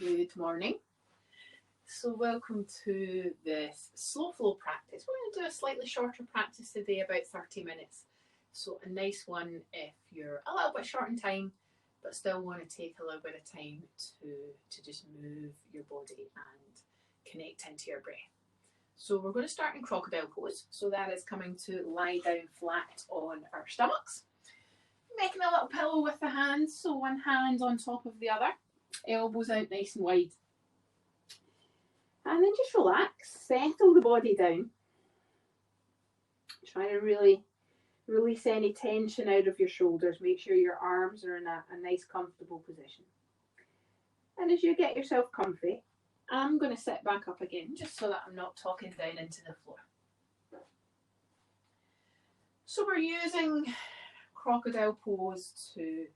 Good morning. So welcome to this slow flow practice. We're going to do a slightly shorter practice today, about 30 minutes. So a nice one if you're a little bit short in time, but still want to take a little bit of time to just move your body and connect into your breath. So we're going to start in crocodile pose. So that is coming to lie down flat on our stomachs. Making a little pillow with the hands, so one hand on top of the other. Elbows out nice and wide. And then just relax, settle the body down. Try to really release any tension out of your shoulders. Make sure your arms are in a nice comfortable position. And as you get yourself comfy, I'm going to sit back up again just so that I'm not talking down into the floor. So we're using crocodile pose to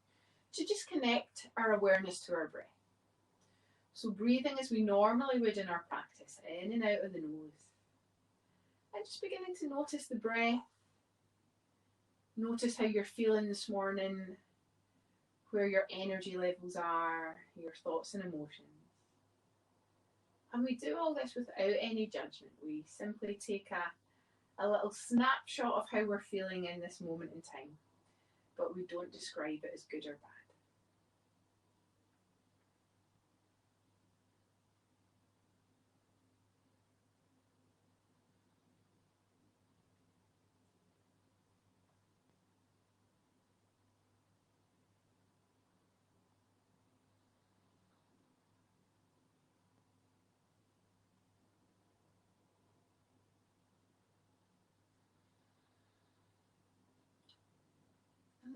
just connect our awareness to our breath. So breathing as we normally would in our practice, in and out of the nose. And just beginning to notice the breath. Notice how you're feeling this morning, where your energy levels are, your thoughts and emotions. And we do all this without any judgment. We simply take a little snapshot of how we're feeling in this moment in time, but we don't describe it as good or bad.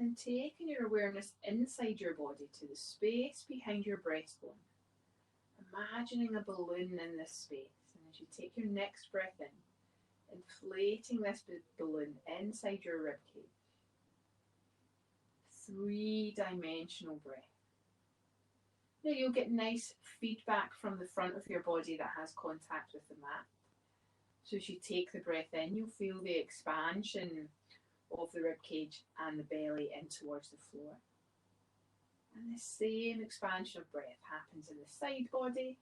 And then taking your awareness inside your body to the space behind your breastbone. Imagining a balloon in this space. And as you take your next breath in, inflating this balloon inside your ribcage. 3-dimensional breath. Now you'll get nice feedback from the front of your body that has contact with the mat. So as you take the breath in, you'll feel the expansion of the ribcage and the belly in towards the floor. And the same expansion of breath happens in the side body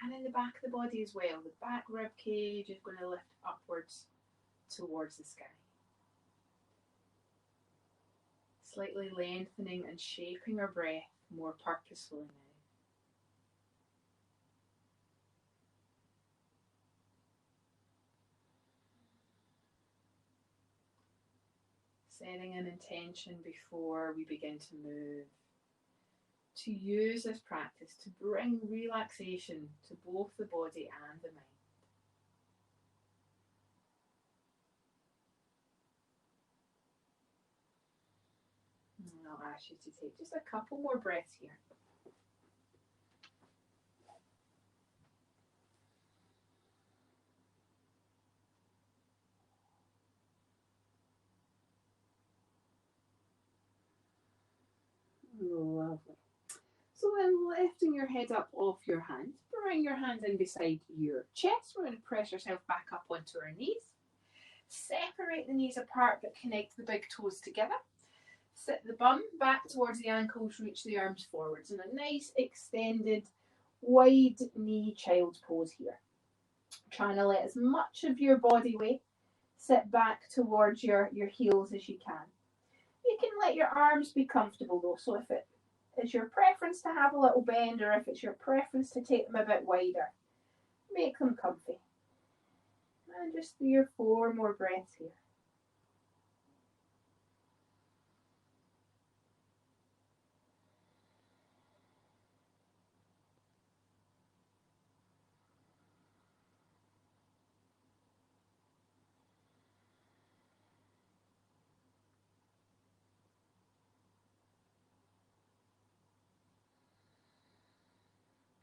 and in the back of the body as well. The back ribcage is going to lift upwards towards the sky. Slightly lengthening and shaping our breath more purposefully now. Setting an intention before we begin to move, to use this practice to bring relaxation to both the body and the mind. And I'll ask you to take just a couple more breaths here. Lovely. So then lifting your head up off your hands, bring your hands in beside your chest. We're going to press yourself back up onto our knees. Separate the knees apart but connect the big toes together. Sit the bum back towards the ankles, reach the arms forwards in a nice extended wide knee child's pose here. Trying to let as much of your body weight sit back towards your heels as you can. You can let your arms be comfortable though, so if it is your preference to have a little bend or if it's your preference to take them a bit wider, make them comfy. And just 3 or 4 more breaths here.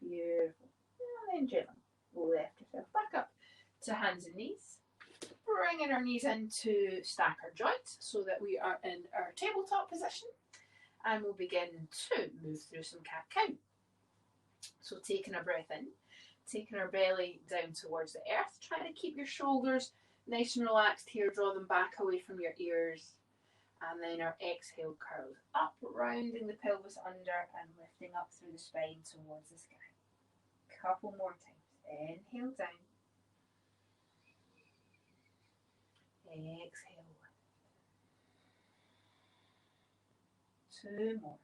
Beautiful. And then gently lift yourself back up to hands and knees. Bringing our knees in to stack our joints so that we are in our tabletop position. And we'll begin to move through some cat-cow. So taking a breath in, taking our belly down towards the earth, trying to keep your shoulders nice and relaxed here, draw them back away from your ears, And then our exhale curls up, rounding the pelvis under and lifting up through the spine towards the sky. Couple more times. Inhale down. Exhale. 2 more.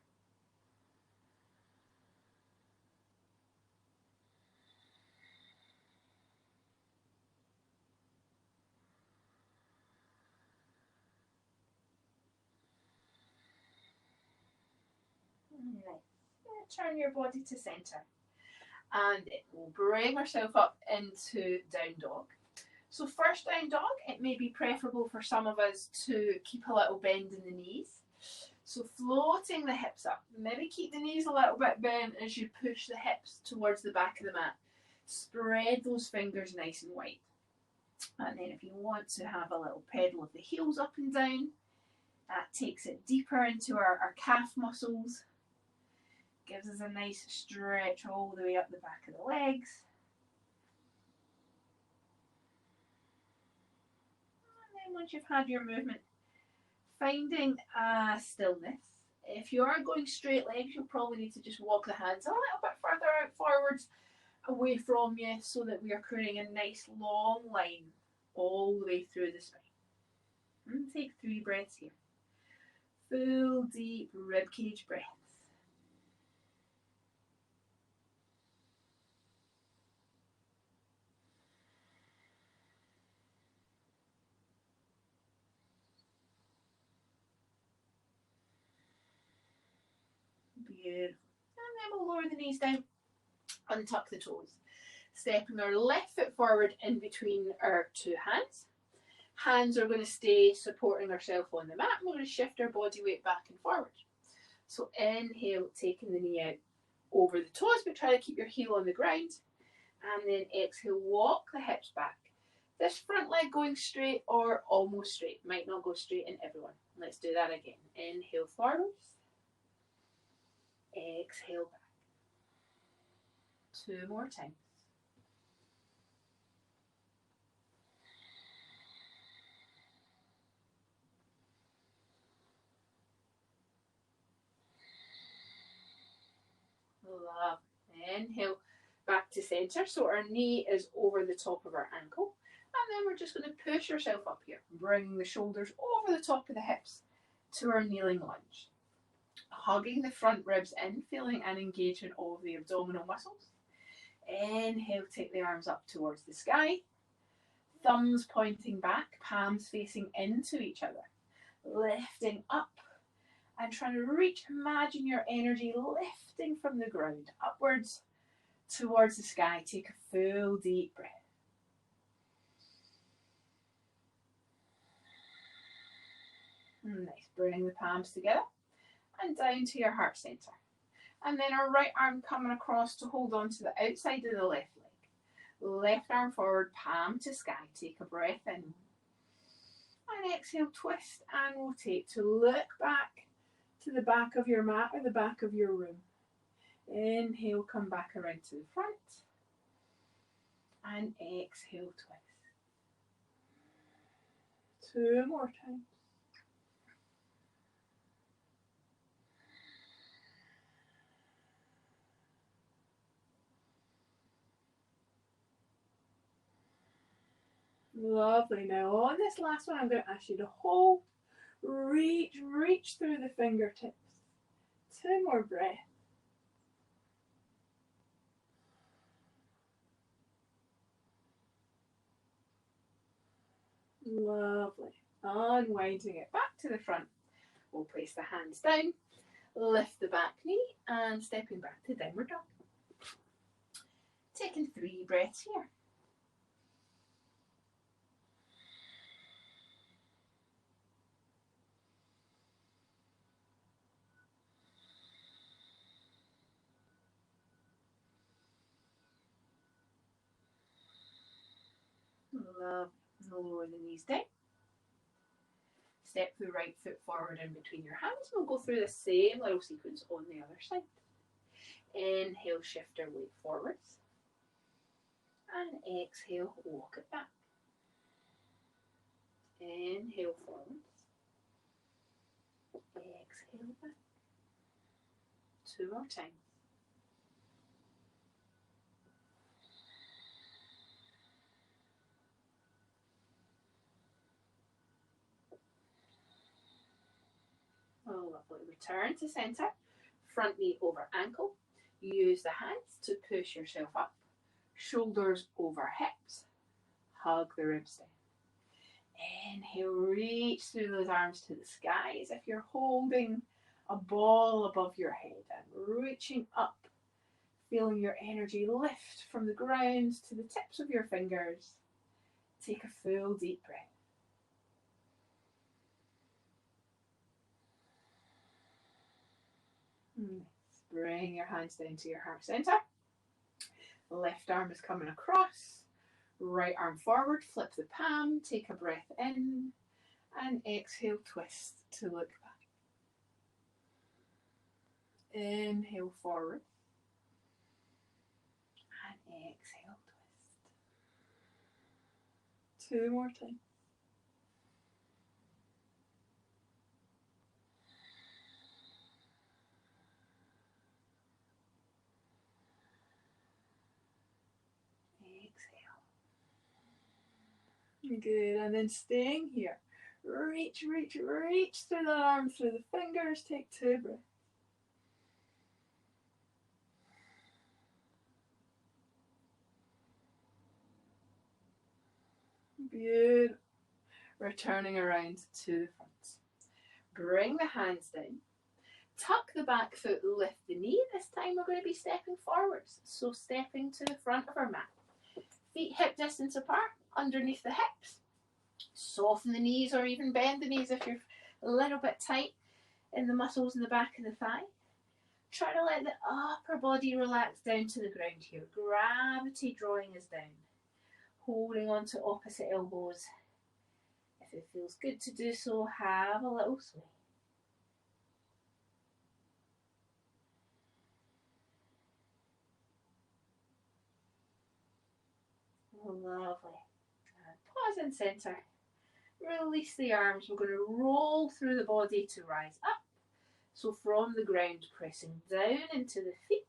Nice. Turn your body to center. And we'll bring ourselves up into down dog. So first down dog, it may be preferable for some of us to keep a little bend in the knees. So floating the hips up. Maybe keep the knees a little bit bent as you push the hips towards the back of the mat. Spread those fingers nice and wide. And then if you want to have a little pedal of the heels up and down, that takes it deeper into our calf muscles. Gives us a nice stretch all the way up the back of the legs. And then once you've had your movement, finding a stillness. If you are going straight legs, you'll probably need to just walk the hands a little bit further out forwards away from you so that we are creating a nice long line all the way through the spine. And take 3 breaths here. Full deep ribcage breaths. Beautiful. And then we'll lower the knees down, untuck the toes. Stepping our left foot forward in between our 2 hands. Hands are going to stay supporting ourselves on the mat. We're going to shift our body weight back and forward. So inhale, taking the knee out over the toes, but try to keep your heel on the ground. And then exhale, walk the hips back. This front leg going straight or almost straight. Might not go straight in everyone. Let's do that again. Inhale forwards. Exhale back. 2 more times. Love. Inhale back to center. So our knee is over the top of our ankle. And then we're just going to push ourselves up here, bringing the shoulders over the top of the hips to our kneeling lunge. Hugging the front ribs in, feeling an engagement of the abdominal muscles. Inhale, take the arms up towards the sky. Thumbs pointing back, palms facing into each other. Lifting up and trying to reach, imagine your energy lifting from the ground upwards towards the sky. Take a full deep breath. Nice. Bring the palms together and down to your heart center. And then our right arm coming across to hold on to the outside of the left leg. Left arm forward, palm to sky. Take a breath in. And exhale, twist and rotate to look back to the back of your mat or the back of your room. Inhale, come back around to the front. And exhale, twist. 2 more times. Lovely. Now on this last one, I'm going to ask you to hold, reach through the fingertips. 2 more breaths. Lovely. Unwinding it back to the front. We'll place the hands down, lift the back knee, and stepping back to downward dog. Taking 3 breaths here. Love. Lower the knees down. Step the right foot forward in between your hands. We'll go through the same little sequence on the other side. Inhale, shift our weight forwards. And exhale, walk it back. Inhale forwards. exhale back. 2 more times. Oh, lovely. Return to center. Front knee over ankle. Use the hands to push yourself up. Shoulders over hips. Hug the ribs down. Inhale, reach through those arms to the sky as if you're holding a ball above your head and reaching up, feeling your energy lift from the ground to the tips of your fingers. Take a full deep breath. Bring your hands down to your heart center. Left arm is coming across. Right arm forward, flip the palm, take a breath in, and exhale, twist to look back. Inhale forward, and exhale, twist. 2 more times. Good, and then staying here. Reach, reach, reach through the arms, through the fingers. Take 2 breaths. Beautiful. Returning around to the front. Bring the hands down. Tuck the back foot, lift the knee. This time we're going to be stepping forwards. So stepping to the front of our mat. Feet hip distance apart, underneath the hips. Soften the knees or even bend the knees if you're a little bit tight in the muscles in the back of the thigh. Try to let the upper body relax down to the ground here. Gravity drawing us down. Holding on to opposite elbows. If it feels good to do so, have a little sway. Lovely. And pause in center. Release the arms. We're going to roll through the body to rise up. So from the ground, pressing down into the feet,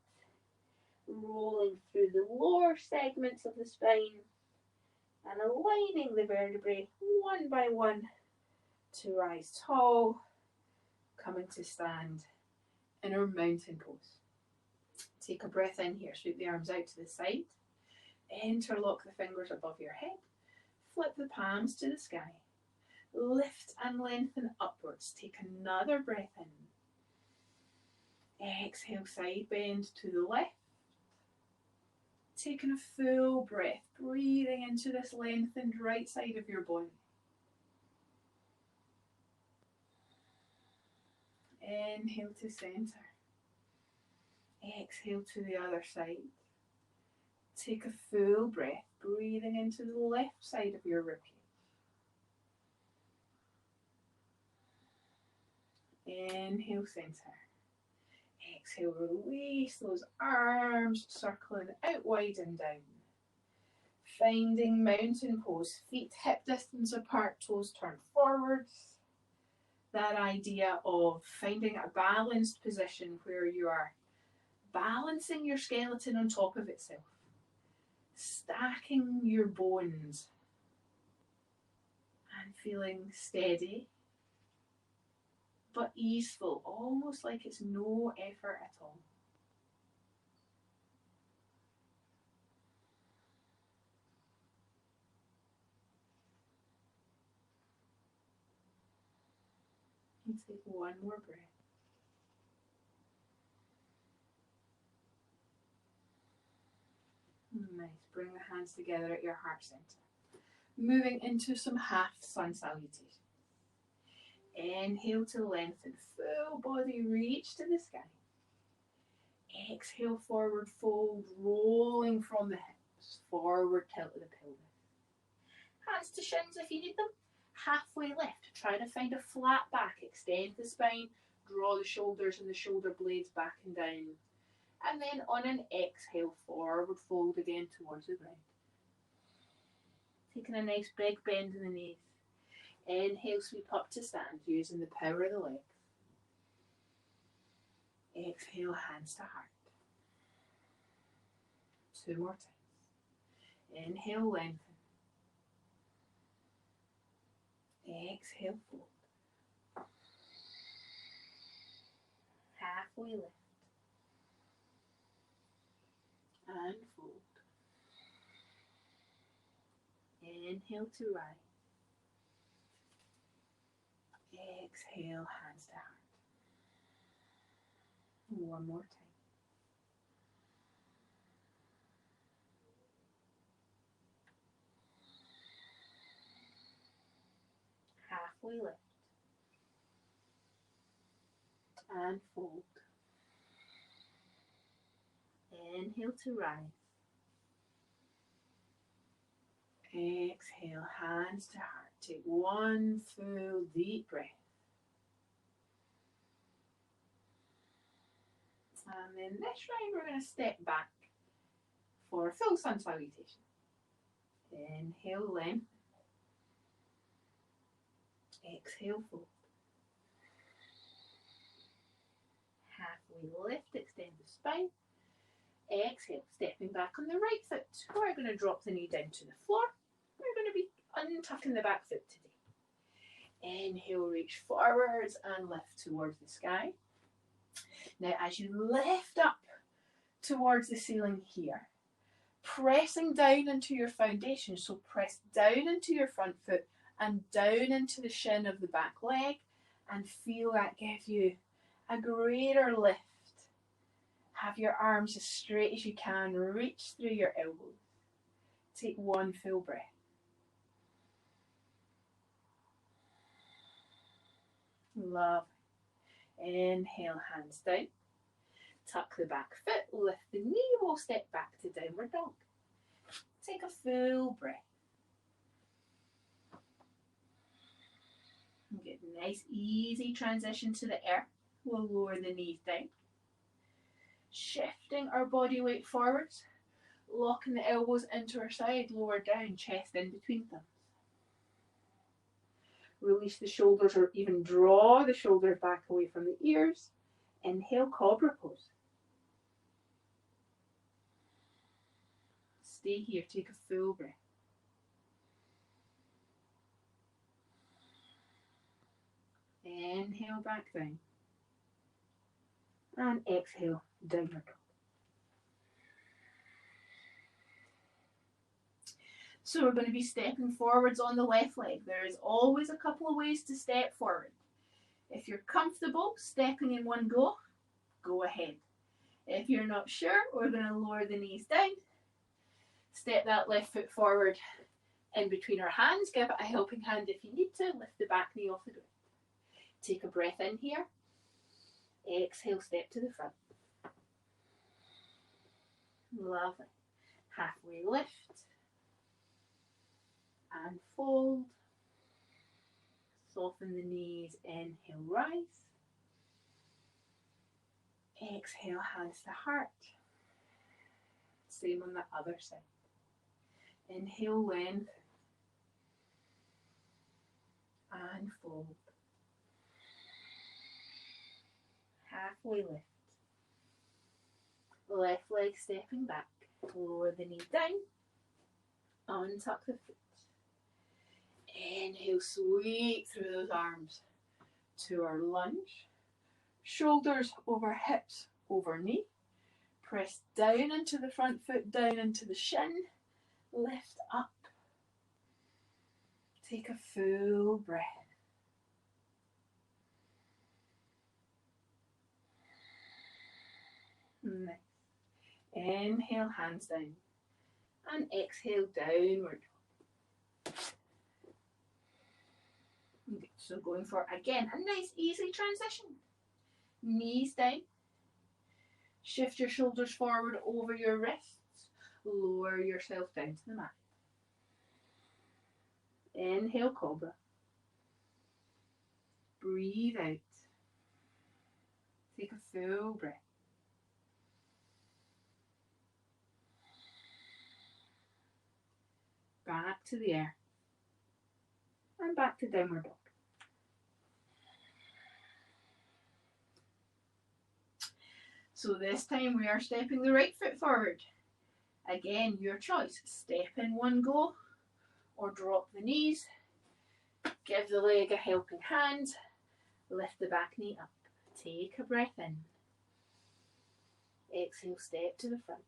rolling through the lower segments of the spine and aligning the vertebrae one by one to rise tall, coming to stand in our mountain pose. Take a breath in here, sweep the arms out to the side, interlock the fingers above your head, flip the palms to the sky, lift and lengthen upwards. Take another breath in. Exhale, side bend to the left. Taking a full breath, breathing into this lengthened right side of your body. Inhale to center. Exhale to the other side. Take a full breath, breathing into the left side of your ribcage. Inhale, center. Exhale, release those arms, circling out wide and down. Finding mountain pose, feet hip distance apart, toes turned forwards. That idea of finding a balanced position where you are balancing your skeleton on top of itself, stacking your bones and feeling steady but easeful, almost like it's no effort at all. And take one more breath. Nice. Bring the hands together at your heart center. Moving into some half sun salutation. Inhale to lengthen, full body reach to the sky. Exhale, forward fold, rolling from the hips, forward tilt of the pelvis. Hands to shins if you need them. Halfway lift, try to find a flat back, extend the spine, draw the shoulders and the shoulder blades back and down. And then on an exhale, forward fold again towards the ground. Taking a nice big bend in the knees. Inhale, sweep up to stand, using the power of the legs. Exhale, hands to heart. 2 more times. Inhale, lengthen. Exhale, fold. Halfway lift. And fold. Inhale to rise. Exhale, hands to heart. One more time. Halfway lift. And fold. Inhale to rise. Exhale, hands to heart. Take one full deep breath. And then this round we're going to step back for a full sun salutation. Inhale, length. Exhale, fold. Halfway lift, extend the spine. Exhale, stepping back on the right foot. We're going to drop the knee down to the floor. We're going to be untucking the back foot today. Inhale, reach forwards and lift towards the sky. Now, as you lift up towards the ceiling here, pressing down into your foundation, so press down into your front foot and down into the shin of the back leg, and feel that give you a greater lift. Have your arms as straight as you can, reach through your elbows. Take one full breath. Love. Inhale, hands down. Tuck the back foot, lift the knee, we'll step back to downward dog. Take a full breath. And get a nice easy transition to the earth. We'll lower the knees down. Shifting our body weight forwards, locking the elbows into our side, lower down, chest in between thumbs. Release the shoulders or even draw the shoulders back away from the ears. Inhale, cobra pose. Stay here, take a full breath. Inhale, back down. And exhale, downward dog. So we're going to be stepping forwards on the left leg. There is always a couple of ways to step forward. If you're comfortable stepping in one go, go ahead. If you're not sure, we're going to lower the knees down. Step that left foot forward in between our hands. Give it a helping hand if you need to. Lift the back knee off the ground. Take a breath in here. Exhale, step to the front. Lovely. Halfway lift. And fold. Soften the knees. Inhale, rise. Exhale, hands to heart. Same on the other side. Inhale, length. And fold. Halfway lift. Left leg stepping back. Lower the knee down. Untuck the foot. Inhale, sweep through those arms to our lunge. Shoulders over hips, over knee. Press down into the front foot, down into the shin. Lift up. Take a full breath. Nice. Inhale, hands down. And exhale, downward. So going for, again, a nice easy transition. Knees down. Shift your shoulders forward over your wrists. Lower yourself down to the mat. Inhale, cobra. Breathe out. Take a full breath. Back to the earth. And back to downward dog. So this time we are stepping the right foot forward. Again, your choice. Step in one go or drop the knees. Give the leg a helping hand. Lift the back knee up. Take a breath in. Exhale, step to the front.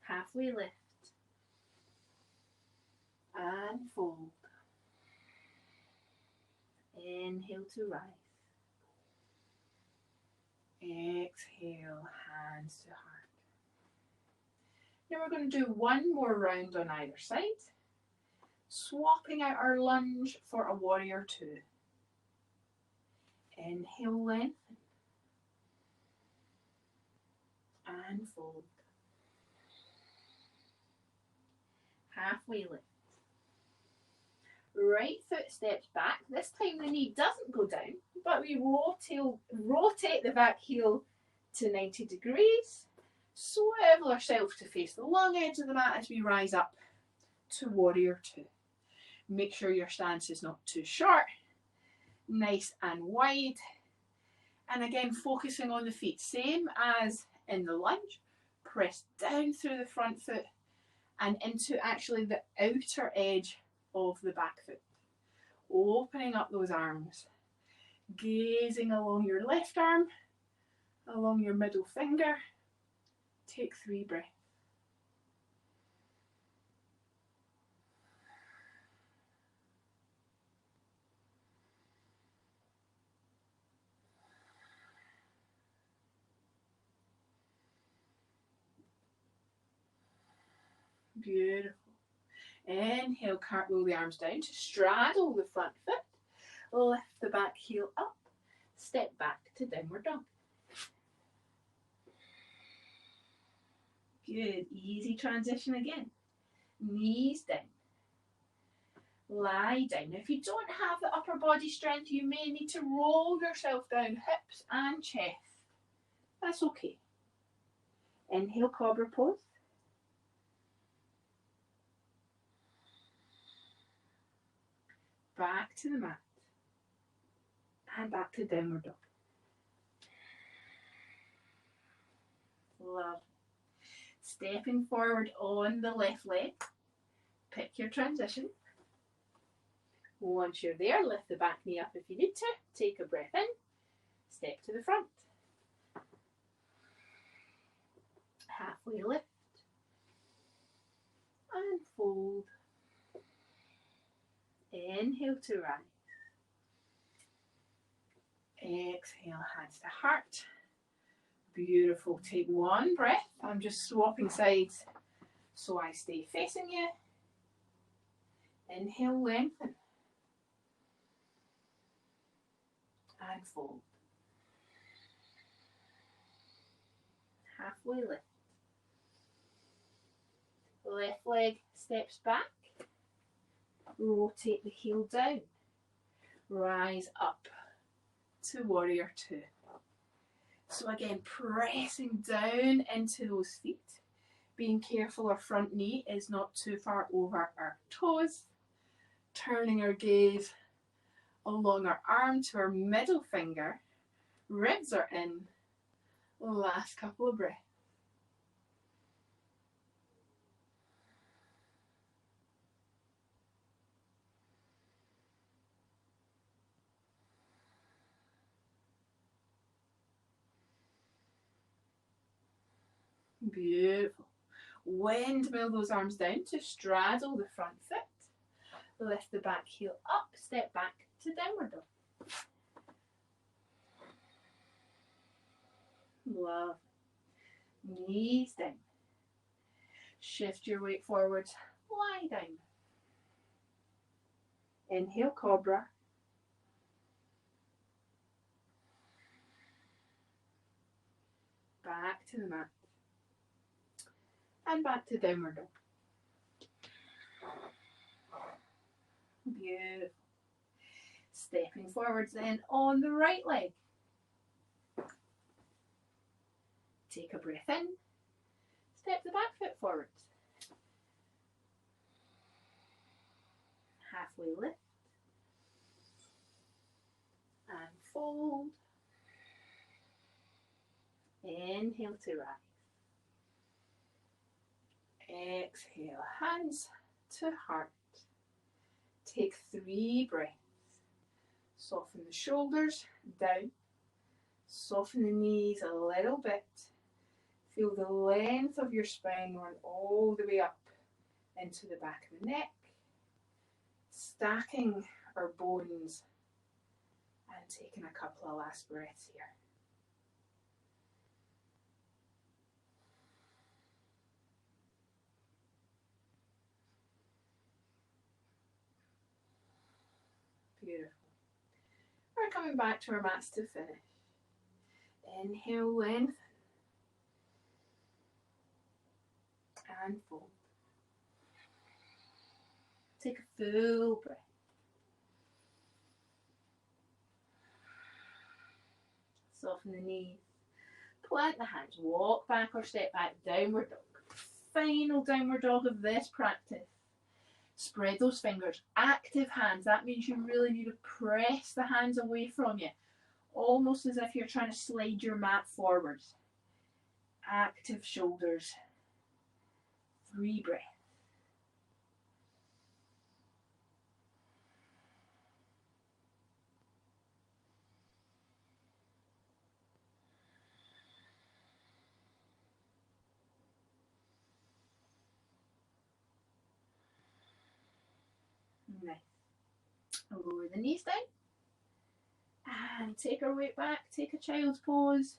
Halfway lift. And fold. Inhale to rise. Exhale, hands to heart. Now we're going to do one more round on either side, swapping out our lunge for a warrior two. Inhale, lengthen. And fold. Halfway lift. Right foot steps back. This time the knee doesn't go down, but we rotate the back heel to 90 degrees. Swivel ourselves to face the long edge of the mat as we rise up to warrior two. Make sure your stance is not too short, nice and wide. And again, focusing on the feet, same as in the lunge. Press down through the front foot and into actually the outer edge of the back foot. Opening up those arms. Gazing along your left arm, along your middle finger. Take 3 breaths. Beautiful. Inhale, cartwheel the arms down to straddle the front foot. Lift the back heel up. Step back to downward dog. Good. Easy transition again. Knees down. Lie down. Now, if you don't have the upper body strength, you may need to roll yourself down, hips and chest. That's okay. Inhale, cobra pose. Back to the mat. And back to downward dog. Love. Stepping forward on the left leg. Pick your transition. Once you're there, lift the back knee up if you need to. Take a breath in. Step to the front. Halfway lift. And fold. Inhale to rise. Exhale, hands to heart. Beautiful. Take one breath. I'm just swapping sides so I stay facing you. Inhale, lengthen. And fold. Halfway lift. Left leg steps back. Rotate the heel down. Rise up to warrior two. So again, pressing down into those feet. Being careful our front knee is not too far over our toes. Turning our gaze along our arm to our middle finger. Ribs are in. Last couple of breaths. Beautiful. Windmill those arms down to straddle the front foot. Lift the back heel up, step back to downward dog. Love. Knees down. Shift your weight forwards. Lie down. Inhale, cobra. Back to the mat. And back to downward dog. Beautiful. Stepping forwards then on the right leg. Take a breath in. Step the back foot forwards. Halfway lift. And fold. Inhale to rise. Exhale, hands to heart. Take 3 breaths. Soften the shoulders down. Soften the knees a little bit. Feel the length of your spine run all the way up into the back of the neck. Stacking our bones and taking a couple of last breaths here. Beautiful. We're coming back to our mats to finish. Inhale, lengthen. And fold. Take a full breath. Soften the knees. Plant the hands. Walk back or step back. Downward dog. Final downward dog of this practice. Spread those fingers. Active hands. That means you really need to press the hands away from you. Almost as if you're trying to slide your mat forwards. Active shoulders. 3 breaths. Nice. Lower the knees down. And take our weight back. Take a child's pose.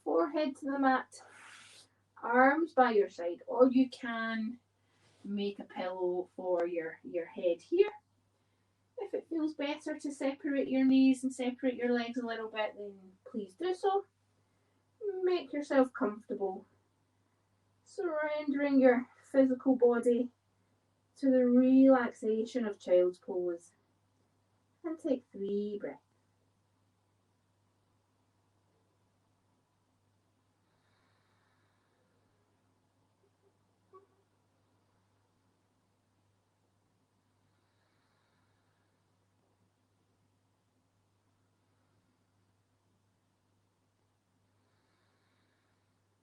Forehead to the mat. Arms by your side. Or you can make a pillow for your head here. If it feels better to separate your knees and separate your legs a little bit, then please do so. Make yourself comfortable. Surrendering your physical body to the relaxation of child's pose. And take 3 breaths.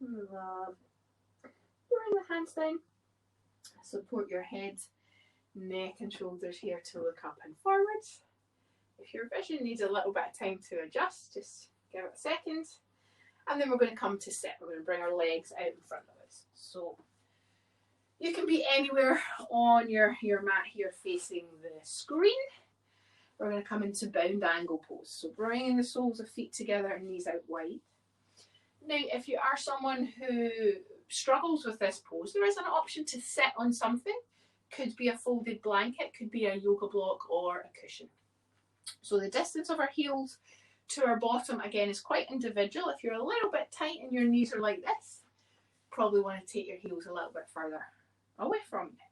Love. Bring the hands down. Support your head, neck and shoulders here to look up and forwards. If your vision needs a little bit of time to adjust, just give it a second. And then we're going to come to sit. We're going to bring our legs out in front of us. So you can be anywhere on your mat here facing the screen. We're going to come into bound angle pose. So bringing the soles of feet together and knees out wide. Now, if you are someone who struggles with this pose, there is an option to sit on something. Could be a folded blanket, could be a yoga block or a cushion. So the distance of our heels to our bottom, again, is quite individual. If you're a little bit tight and your knees are like this, probably want to take your heels a little bit further away from you.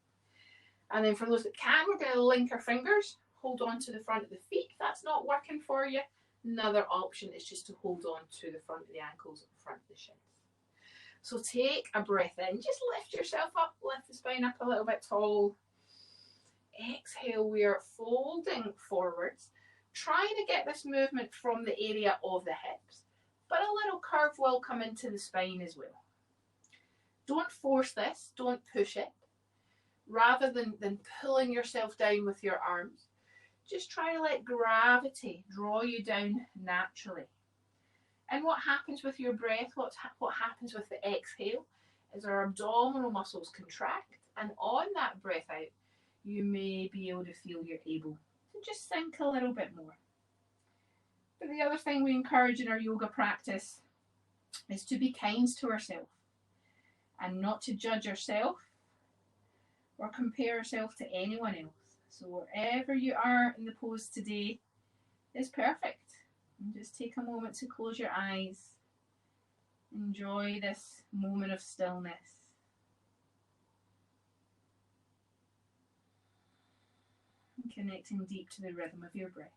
And then for those that can, we're going to link our fingers, hold on to the front of the feet. If that's not working for you, another option is just to hold on to the front of the ankles and front of the shins. So take a breath in, just lift yourself up, lift the spine up a little bit tall. Exhale, we are folding forwards, trying to get this movement from the area of the hips, but a little curve will come into the spine as well. Don't force this, don't push it. Rather than pulling yourself down with your arms, just try to let gravity draw you down naturally. And what happens with your breath, what happens with the exhale, is our abdominal muscles contract, and on that breath out, you may be able to feel you're able to just sink a little bit more. But the other thing we encourage in our yoga practice is to be kind to ourselves and not to judge ourselves or compare ourselves to anyone else. So wherever you are in the pose today is perfect. And just take a moment to close your eyes. Enjoy this moment of stillness. And connecting deep to the rhythm of your breath.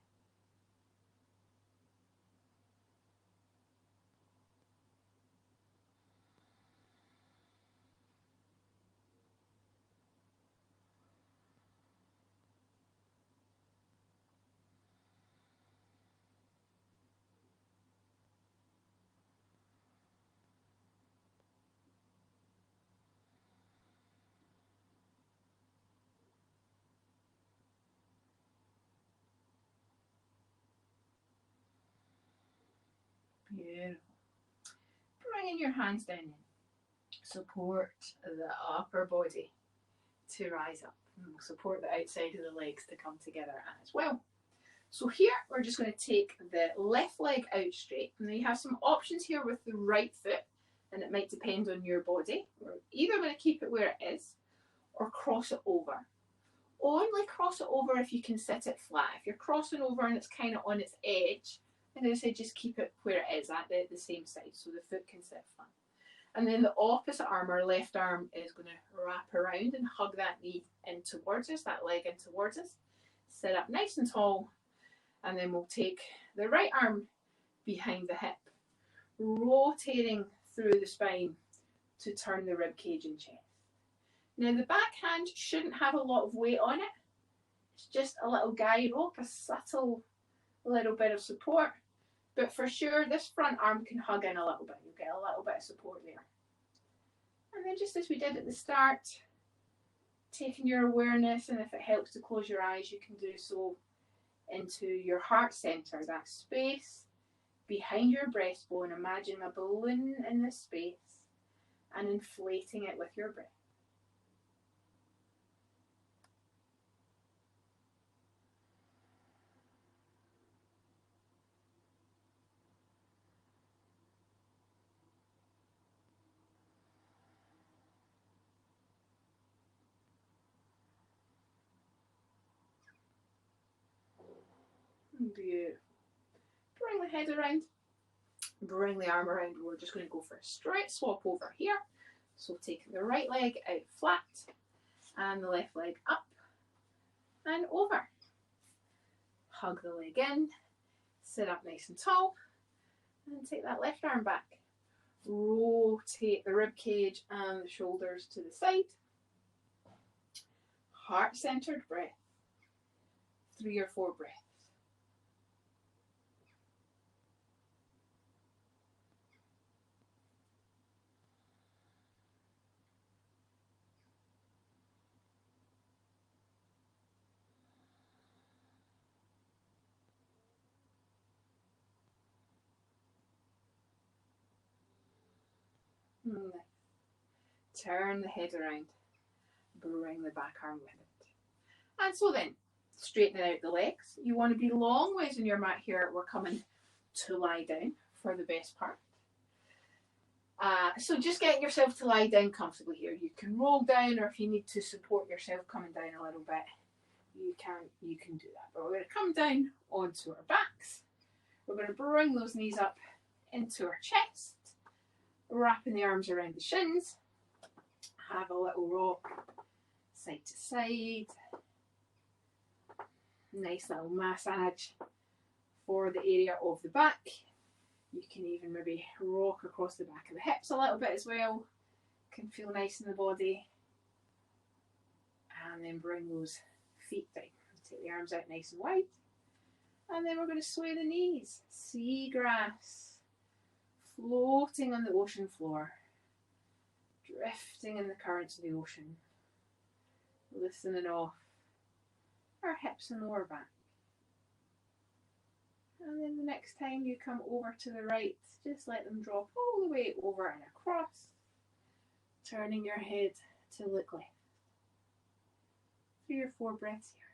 Beautiful. Bringing your hands down in. Support the upper body to rise up. And we'll support the outside of the legs to come together as well. So here we're just going to take the left leg out straight. And then you have some options here with the right foot, and it might depend on your body. We're either going to keep it where it is or cross it over. Only cross it over if you can sit it flat. If you're crossing over and it's kind of on its edge, I'm going to say just keep it where it is at the same side so the foot can sit flat. And then the opposite arm, our left arm, is going to wrap around and hug that knee in towards us, that leg in towards us. Sit up nice and tall. And then we'll take the right arm behind the hip, rotating through the spine to turn the rib cage and chest. Now the back hand shouldn't have a lot of weight on it. It's just a little guide rope, a subtle little bit of support. But for sure, this front arm can hug in a little bit. You'll get a little bit of support there. And then just as we did at the start, taking your awareness, and if it helps to close your eyes, you can do so into your heart center, that space behind your breastbone. Imagine a balloon in this space and inflating it with your breath. Beautiful. Bring the head around, bring the arm around. We're just going to go for a straight swap over here. So take the right leg out flat and the left leg up and over. Hug the leg in, sit up nice and tall, and take that left arm back. Rotate the rib cage and the shoulders to the side. Heart-centered breath. 3 or 4 breaths. Turn the head around, bring the back arm with it. And so then, straightening out the legs. You want to be long ways on your mat here. We're coming to lie down for the best part. So just getting yourself to lie down comfortably here. You can roll down, or if you need to support yourself coming down a little bit, you can do that. But we're going to come down onto our backs. We're going to bring those knees up into our chest, wrapping the arms around the shins. Have a little rock side to side. Nice little massage for the area of the back. You can even maybe rock across the back of the hips a little bit as well. Can feel nice in the body. And then bring those feet down. Take the arms out nice and wide. And then we're going to sway the knees. Seagrass. Floating on the ocean floor. Drifting in the currents of the ocean. Loosening off our hips and lower back. And then the next time you come over to the right, just let them drop all the way over and across, turning your head to look left. 3 or 4 breaths here.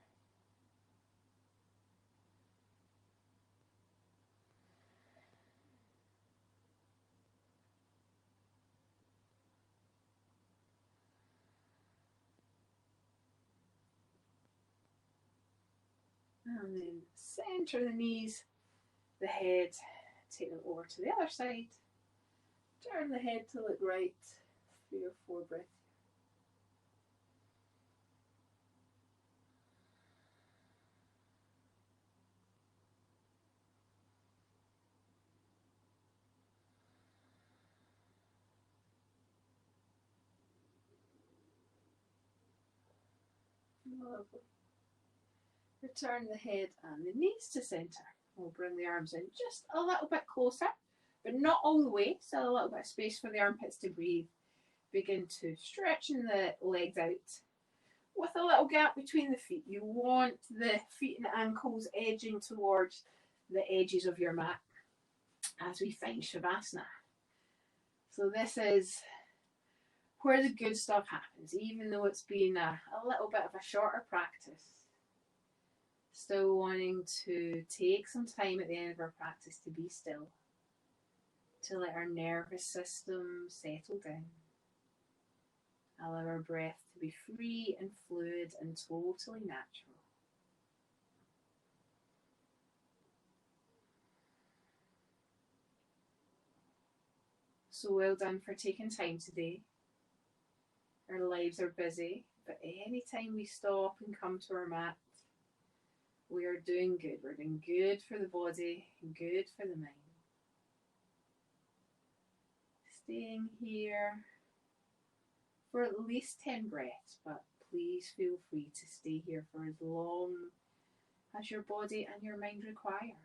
And then center the knees, the head, take them over to the other side. Turn the head to look right. 3 or 4 breaths. Lovely. Return the head and the knees to centre. We'll bring the arms in just a little bit closer, but not all the way. Still a little bit of space for the armpits to breathe. Begin to stretching the legs out with a little gap between the feet. You want the feet and ankles edging towards the edges of your mat. as we find Shavasana. So this is where the good stuff happens, even though it's been a little bit of a shorter practice. Still wanting to take some time at the end of our practice to be still, to let our nervous system settle down. Allow our breath to be free and fluid and totally natural. So well done for taking time today. Our lives are busy, but anytime we stop and come to our mat, we are doing good. We're doing good for the body and good for the mind. Staying here for at least 10 breaths, but please feel free to stay here for as long as your body and your mind require.